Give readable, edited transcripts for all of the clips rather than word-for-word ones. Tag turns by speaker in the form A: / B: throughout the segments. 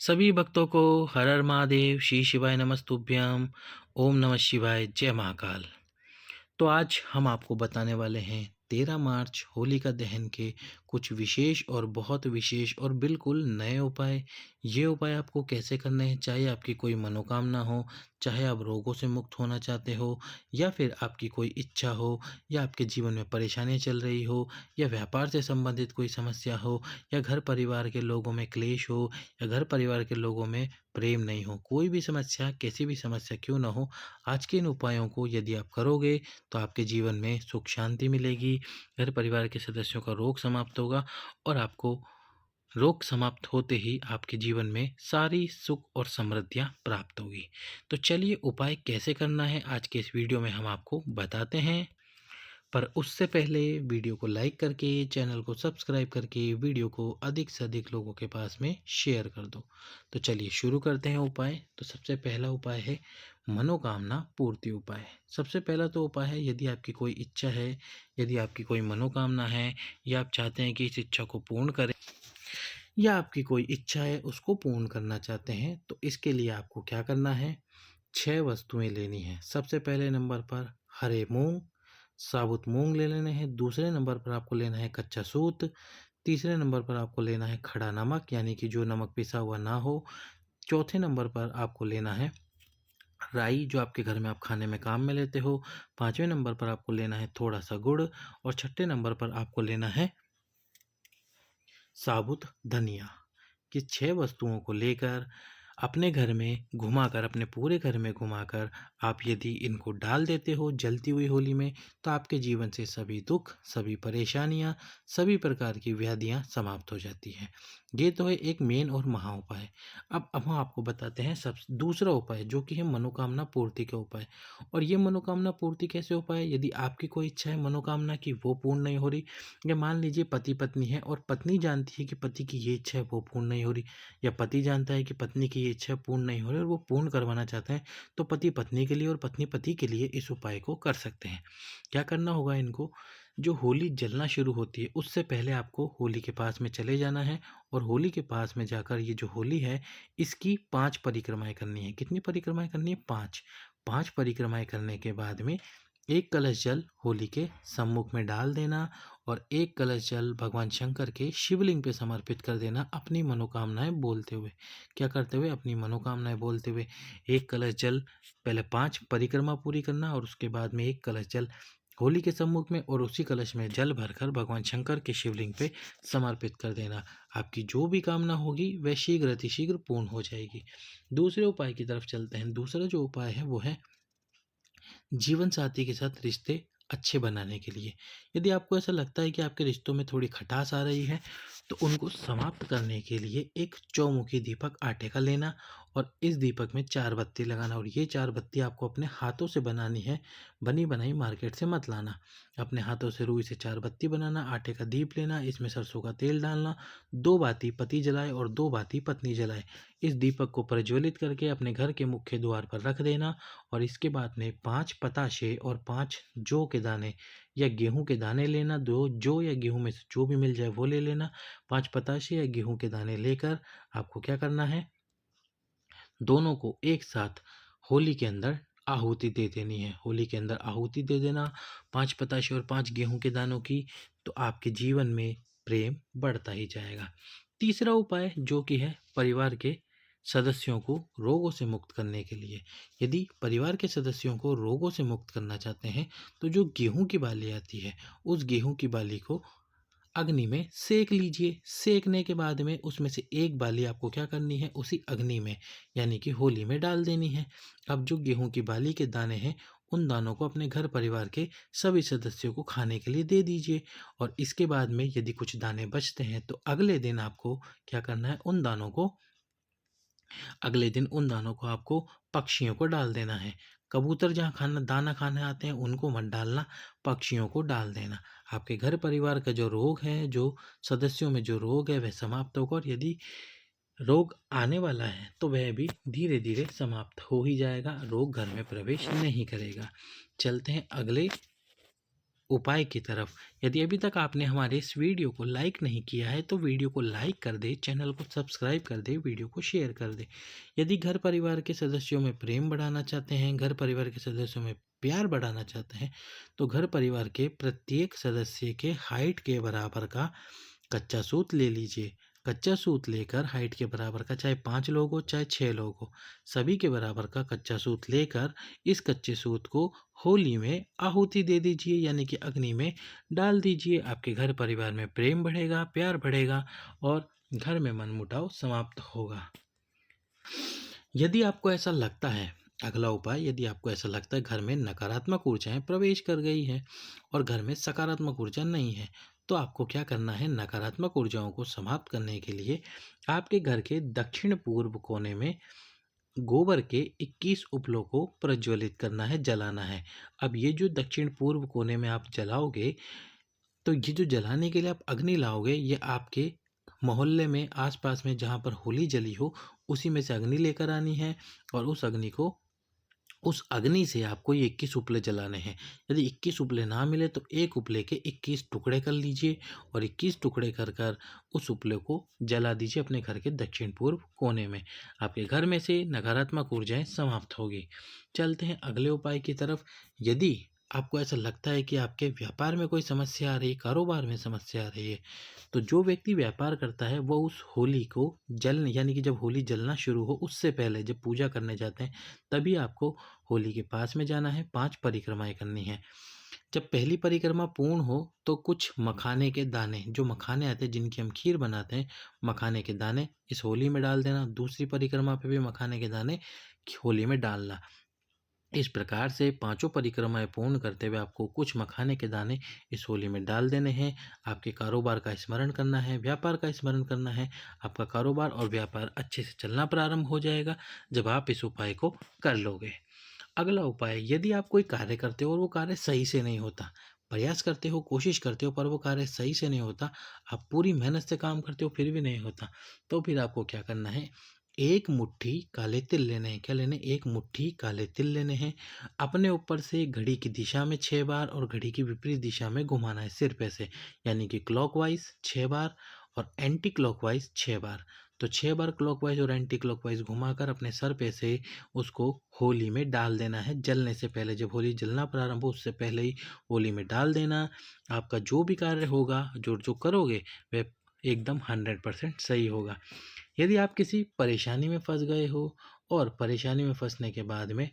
A: सभी भक्तों को हर हर महादेव, श्री शिवाय नमस्तुभ्यम, ओम नमः शिवाय, जय महाकाल। तो आज हम आपको बताने वाले हैं 13 मार्च होलिका दहन के कुछ विशेष और बहुत विशेष और बिल्कुल नए उपाय। ये उपाय आपको कैसे करने हैं, चाहे आपकी कोई मनोकामना हो, चाहे आप रोगों से मुक्त होना चाहते हो, या फिर आपकी कोई इच्छा हो, या आपके जीवन में परेशानियां चल रही हो, या व्यापार से संबंधित कोई समस्या हो, या घर परिवार के लोगों में क्लेश हो, या घर परिवार के लोगों में प्रेम नहीं हो। कोई भी समस्या, कैसी भी समस्या क्यों ना हो, आज के इन उपायों को यदि आप करोगे तो आपके जीवन में सुख शांति मिलेगी, घर परिवार के सदस्यों का रोग समाप्त होगा, और आपको रोग समाप्त होते ही आपके जीवन में सारी सुख और समृद्धियाँ प्राप्त होगी। तो चलिए, उपाय कैसे करना है आज के इस वीडियो में हम आपको बताते हैं। पर उससे पहले वीडियो को लाइक करके, चैनल को सब्सक्राइब करके, वीडियो को अधिक से अधिक लोगों के पास में शेयर कर दो। तो चलिए शुरू करते हैं उपाय। तो सबसे पहला उपाय है मनोकामना पूर्ति उपाय। सबसे पहला तो उपाय है, यदि आपकी कोई इच्छा है, यदि आपकी कोई मनोकामना है, या आप चाहते हैं कि इस इच्छा को पूर्ण करें, या आपकी कोई इच्छा है उसको पूर्ण करना चाहते हैं, तो इसके लिए आपको क्या करना है, 6 वस्तुएं लेनी है। सबसे पहले नंबर पर हरे मूंग, साबुत मूंग ले लेने हैं। दूसरे नंबर पर आपको लेना है कच्चा सूत। तीसरे नंबर पर आपको लेना है खड़ा नमक, यानी कि जो नमक पिसा हुआ ना हो। चौथे नंबर पर आपको लेना है राई, जो आपके घर में आप खाने में काम में लेते हो। पांचवें नंबर पर आपको लेना है थोड़ा सा गुड़, और छठे नंबर पर आपको लेना है साबुत धनिया। कि 6 वस्तुओं को लेकर अपने घर में घुमाकर, अपने पूरे घर में घुमाकर आप यदि इनको डाल देते हो जलती हुई होली में, तो आपके जीवन से सभी दुख, सभी परेशानियां, सभी प्रकार की व्याधियां समाप्त हो जाती हैं। ये तो है एक मेन और महा उपाय। अब हम आपको बताते हैं सब दूसरा उपाय, जो कि है मनोकामना पूर्ति का उपाय। और ये मनोकामना पूर्ति कैसे उपाय, यदि आपकी कोई इच्छा है मनोकामना की वो पूर्ण नहीं हो रही, या मान लीजिए पति पत्नी है और पत्नी जानती है कि पति की ये इच्छा है वो पूर्ण नहीं हो रही, या पति जानता है कि पत्नी की ये इच्छा पूर्ण नहीं हो रही और वो पूर्ण करवाना चाहते हैं, तो पति पत्नी के लिए और पत्नी पति के लिए इस उपाय को कर सकते हैं। क्या करना होगा इनको, जो होली जलना शुरू होती है उससे पहले आपको होली के पास में चले जाना है, और होली के पास में जाकर ये जो होली है इसकी 5 परिक्रमाएं करनी है। कितनी परिक्रमाएं करनी है? 5। 5 परिक्रमाएं करने के बाद में एक कलश जल होली के सम्मुख में डाल देना, और एक कलश जल भगवान शंकर के शिवलिंग पे समर्पित कर देना, अपनी मनोकामनाएं बोलते हुए। क्या करते हुए? अपनी मनोकामनाएं बोलते हुए। एक कलश जल, पहले 5 परिक्रमा पूरी करना, और उसके बाद में एक कलश जल होली के सम्मुख में, और उसी कलश में जल भरकर भगवान शंकर के शिवलिंग पे समर्पित कर देना। आपकी जो भी कामना होगी वह शीघ्र अतिशीघ्र पूर्ण हो जाएगी। दूसरे उपाय की तरफ चलते हैं। दूसरा जो उपाय है वो है जीवन साथी के साथ रिश्ते अच्छे बनाने के लिए। यदि आपको ऐसा लगता है कि आपके रिश्तों में थोड़ी खटास आ रही है, तो उनको समाप्त करने के लिए एक चौमुखी दीपक आटे का लेना, और इस दीपक में 4 बत्ती लगाना, और ये 4 बत्ती आपको अपने हाथों से बनानी है, बनी बनाई मार्केट से मत लाना। अपने हाथों से रुई से 4 बत्ती बनाना, आटे का दीप लेना, इसमें सरसों का तेल डालना, 2 बाती पति जलाए और 2 बाती पत्नी जलाए। इस दीपक को प्रज्वलित करके अपने घर के मुख्य द्वार पर रख देना, और इसके बाद में 5 पताशे और 5 जौ के दाने या गेहूं के दाने लेना। दो जौ या गेहूं में से जो भी मिल जाए वो ले लेना। 5 पताशे या गेहूं के दाने लेकर आपको क्या करना है, दोनों को एक साथ होली के अंदर आहुति दे देनी है। होली के अंदर आहुति दे देना 5 पताशे और 5 गेहूं के दानों की, तो आपके जीवन में प्रेम बढ़ता ही जाएगा। तीसरा उपाय जो कि है परिवार के सदस्यों को रोगों से मुक्त करने के लिए। यदि परिवार के सदस्यों को रोगों से मुक्त करना चाहते हैं, तो जो गेहूं की बाली आती है, उस गेहूं की बाली को अग्नि में सेक लीजिए। सेकने के बाद में उसमें से एक बाली आपको क्या करनी है, उसी अग्नि में यानी कि होली में डाल देनी है। अब जो गेहूं की बाली के दाने हैं, उन दानों को अपने घर परिवार के सभी सदस्यों को खाने के लिए दे दीजिए। और इसके बाद में यदि कुछ दाने बचते हैं, तो अगले दिन आपको क्या करना है, अगले दिन उन दानों को आपको पक्षियों को डाल देना है। कबूतर जहाँ खाना दाना खाने आते हैं उनको मत डालना, पक्षियों को डाल देना। आपके घर परिवार का जो रोग है, जो सदस्यों में जो रोग है, वह समाप्त होगा, और यदि रोग आने वाला है तो वह भी धीरे धीरे समाप्त हो ही जाएगा। रोग घर में प्रवेश नहीं करेगा। चलते हैं अगले उपाय की तरफ। यदि अभी तक आपने हमारे इस वीडियो को लाइक नहीं किया है तो वीडियो को लाइक कर दे, चैनल को सब्सक्राइब कर दे, वीडियो को शेयर कर दे। यदि घर परिवार के सदस्यों में प्रेम बढ़ाना चाहते हैं, घर परिवार के सदस्यों में प्यार बढ़ाना चाहते हैं, तो घर परिवार के प्रत्येक सदस्य के हाइट के बराबर का कच्चा सूत ले लीजिए। कच्चा सूत लेकर हाइट के बराबर का, चाहे 5 लोग हो चाहे 6 लोग हो, सभी के बराबर का कच्चा सूत लेकर इस कच्चे सूत को होली में आहुति दे दीजिए, यानी कि अग्नि में डाल दीजिए। आपके घर परिवार में प्रेम बढ़ेगा, प्यार बढ़ेगा और घर में मनमुटाव समाप्त होगा। यदि आपको ऐसा लगता है, अगला उपाय, यदि आपको ऐसा लगता है घर में नकारात्मक ऊर्जाएं प्रवेश कर गई है और घर में सकारात्मक ऊर्जा नहीं है, तो आपको क्या करना है? नकारात्मक ऊर्जाओं को समाप्त करने के लिए आपके घर के दक्षिण पूर्व कोने में गोबर के 21 उपलों को प्रज्वलित करना है, जलाना है। अब ये जो दक्षिण पूर्व कोने में आप जलाओगे, तो ये जो जलाने के लिए आप अग्नि लाओगे, ये आपके मोहल्ले में आसपास में जहाँ पर होली जली हो उसी में से अग्नि लेकर आनी है और उस अग्नि से आपको ये 21 उपले जलाने हैं। यदि 21 उपले ना मिले तो एक उपले के 21 टुकड़े कर लीजिए और 21 टुकड़े कर कर उस उपले को जला दीजिए अपने घर के दक्षिण पूर्व कोने में। आपके घर में से नकारात्मक ऊर्जाएं समाप्त होगी। चलते हैं अगले उपाय की तरफ। यदि आपको ऐसा लगता है कि आपके व्यापार में कोई समस्या आ रही है, कारोबार में समस्या आ रही है, तो जो व्यक्ति व्यापार करता है वो उस होली को जलने, यानी कि जब होली जलना शुरू हो उससे पहले, जब पूजा करने जाते हैं, तभी आपको होली के पास में जाना है, 5 परिक्रमाएं करनी है। जब पहली परिक्रमा पूर्ण हो तो कुछ मखाने के दाने, जो मखाने आते हैं जिनकी हम खीर बनाते हैं, मखाने के दाने इस होली में डाल देना। दूसरी परिक्रमा पे भी मखाने के दाने होली में डालना। इस प्रकार से पांचों परिक्रमाएं पूर्ण करते हुए आपको कुछ मखाने के दाने इस होली में डाल देने हैं। आपके कारोबार का स्मरण करना है, व्यापार का स्मरण करना है। आपका कारोबार और व्यापार अच्छे से चलना प्रारंभ हो जाएगा जब आप इस उपाय को कर लोगे। अगला उपाय, यदि आप कोई कार्य करते हो और वो कार्य सही से नहीं होता, प्रयास करते हो, कोशिश करते हो, पर वो कार्य सही से नहीं होता, आप पूरी मेहनत से काम करते हो फिर भी नहीं होता, तो फिर आपको क्या करना है? एक मुट्ठी काले तिल लेने हैं। क्या लेने? एक मुट्ठी काले तिल लेने हैं। अपने ऊपर से घड़ी की दिशा में 6 बार और घड़ी की विपरीत दिशा में घुमाना है सिर पे से, यानी कि क्लॉकवाइज 6 बार और एंटी क्लॉकवाइज 6 बार। तो 6 बार क्लॉकवाइज और एंटी क्लॉकवाइज घुमाकर अपने सर पे से उसको होली में डाल देना है जलने से पहले। जब होली जलना प्रारंभ हो उससे पहले ही होली में डाल देना। आपका जो भी कार्य होगा, जो जो करोगे, वह एकदम 100% सही होगा। यदि आप किसी परेशानी में फंस गए हो और परेशानी में फंसने के बाद में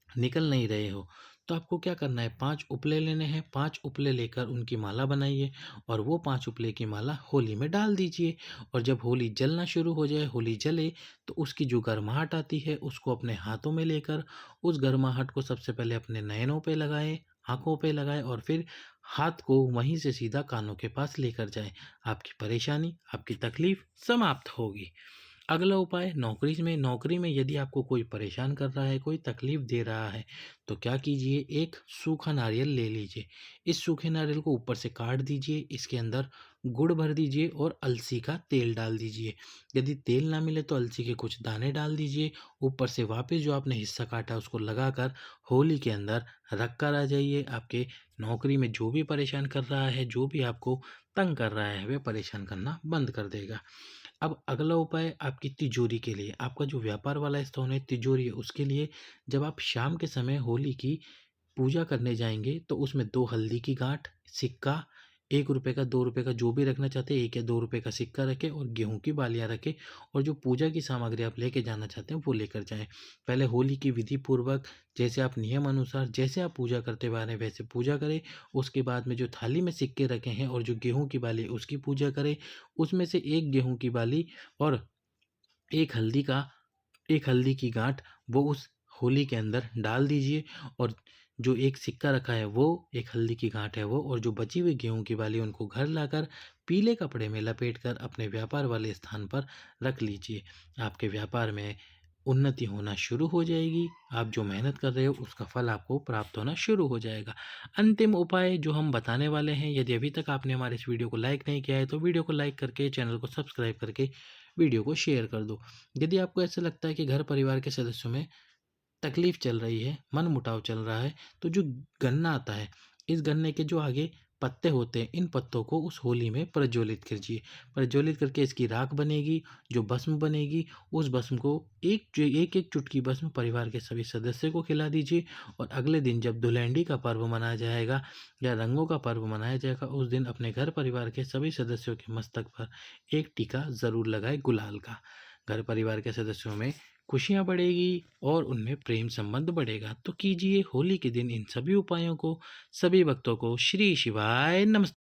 A: निकल नहीं रहे हो, तो आपको क्या करना है? 5 उपले लेने हैं। 5 उपले लेकर उनकी माला बनाइए और वो 5 उपले की माला होली में डाल दीजिए। और जब होली जलना शुरू हो जाए, होली जले, तो उसकी जो गर्माहट आती है उसको अपने हाथों में लेकर उस गर्माहट को सबसे पहले अपने नयनों पे लगाएं, आंखों पे लगाएं और फिर हाथ को वहीं से सीधा कानों के पास लेकर जाएं। आपकी परेशानी, आपकी तकलीफ समाप्त होगी। अगला उपाय, नौकरी में यदि आपको कोई परेशान कर रहा है, कोई तकलीफ दे रहा है, तो क्या कीजिए? एक सूखा नारियल ले लीजिए। इस सूखे नारियल को ऊपर से काट दीजिए, इसके अंदर गुड़ भर दीजिए और अलसी का तेल डाल दीजिए। यदि तेल ना मिले तो अलसी के कुछ दाने डाल दीजिए। ऊपर से वापस जो आपने हिस्सा काटा उसको लगाकर होली के अंदर रख कर आ जाइए। आपके नौकरी में जो भी परेशान कर रहा है, जो भी आपको तंग कर रहा है, वह परेशान करना बंद कर देगा। अब अगला उपाय आपकी तिजोरी के लिए, आपका जो व्यापार वाला स्थान है, तिजोरी है, उसके लिए जब आप शाम के समय होली की पूजा करने जाएंगे तो उसमें 2 हल्दी की गांठ, सिक्का, 1 रुपये का, 2 रुपये का, जो भी रखना चाहते हैं, 1 या 2 रुपये का सिक्का रखें और गेहूं की बालियां रखें और जो पूजा की सामग्री आप लेके जाना चाहते हैं वो लेकर जाएं। पहले होली की विधि पूर्वक, जैसे आप नियम अनुसार, जैसे आप पूजा करते हुए आ रहे हैं वैसे पूजा करें। उसके बाद में जो थाली में सिक्के रखे हैं और जो गेहूं की बाली है उसकी पूजा करें। उसमें से एक गेहूं की बाली और एक हल्दी का एक हल्दी की गांठ वो उस होली के अंदर डाल दीजिए और जो एक सिक्का रखा है वो, एक हल्दी की गांठ है वो, और जो बची हुई गेहूं की बाली उनको घर लाकर पीले कपड़े में लपेटकर अपने व्यापार वाले स्थान पर रख लीजिए। आपके व्यापार में उन्नति होना शुरू हो जाएगी। आप जो मेहनत कर रहे हो उसका फल आपको प्राप्त होना शुरू हो जाएगा। अंतिम उपाय जो हम बताने वाले हैं, यदि अभी तक आपने हमारे इस वीडियो को लाइक नहीं किया है तो वीडियो को लाइक करके, चैनल को सब्सक्राइब करके वीडियो को शेयर कर दो। यदि आपको ऐसा लगता है कि घर परिवार के सदस्यों में तकलीफ चल रही है, मन मुटाव चल रहा है, तो जो गन्ना आता है, इस गन्ने के जो आगे पत्ते होते हैं, इन पत्तों को उस होली में प्रज्वलित कीजिए। प्रज्वलित करके इसकी राख बनेगी, जो भस्म बनेगी, उस भस्म को एक-एक चुटकी भस्म परिवार के सभी सदस्य को खिला दीजिए और अगले दिन जब धुलैंडी का पर्व मनाया जाएगा या रंगों का पर्व मनाया जाएगा, उस दिन अपने घर परिवार के सभी सदस्यों के मस्तक पर एक टीका ज़रूर लगाएँ गुलाल का। घर परिवार के सदस्यों में खुशियाँ बढ़ेगी और उनमें प्रेम संबंध बढ़ेगा। तो कीजिए होली के दिन इन सभी उपायों को। सभी भक्तों को श्री शिवाय नमः।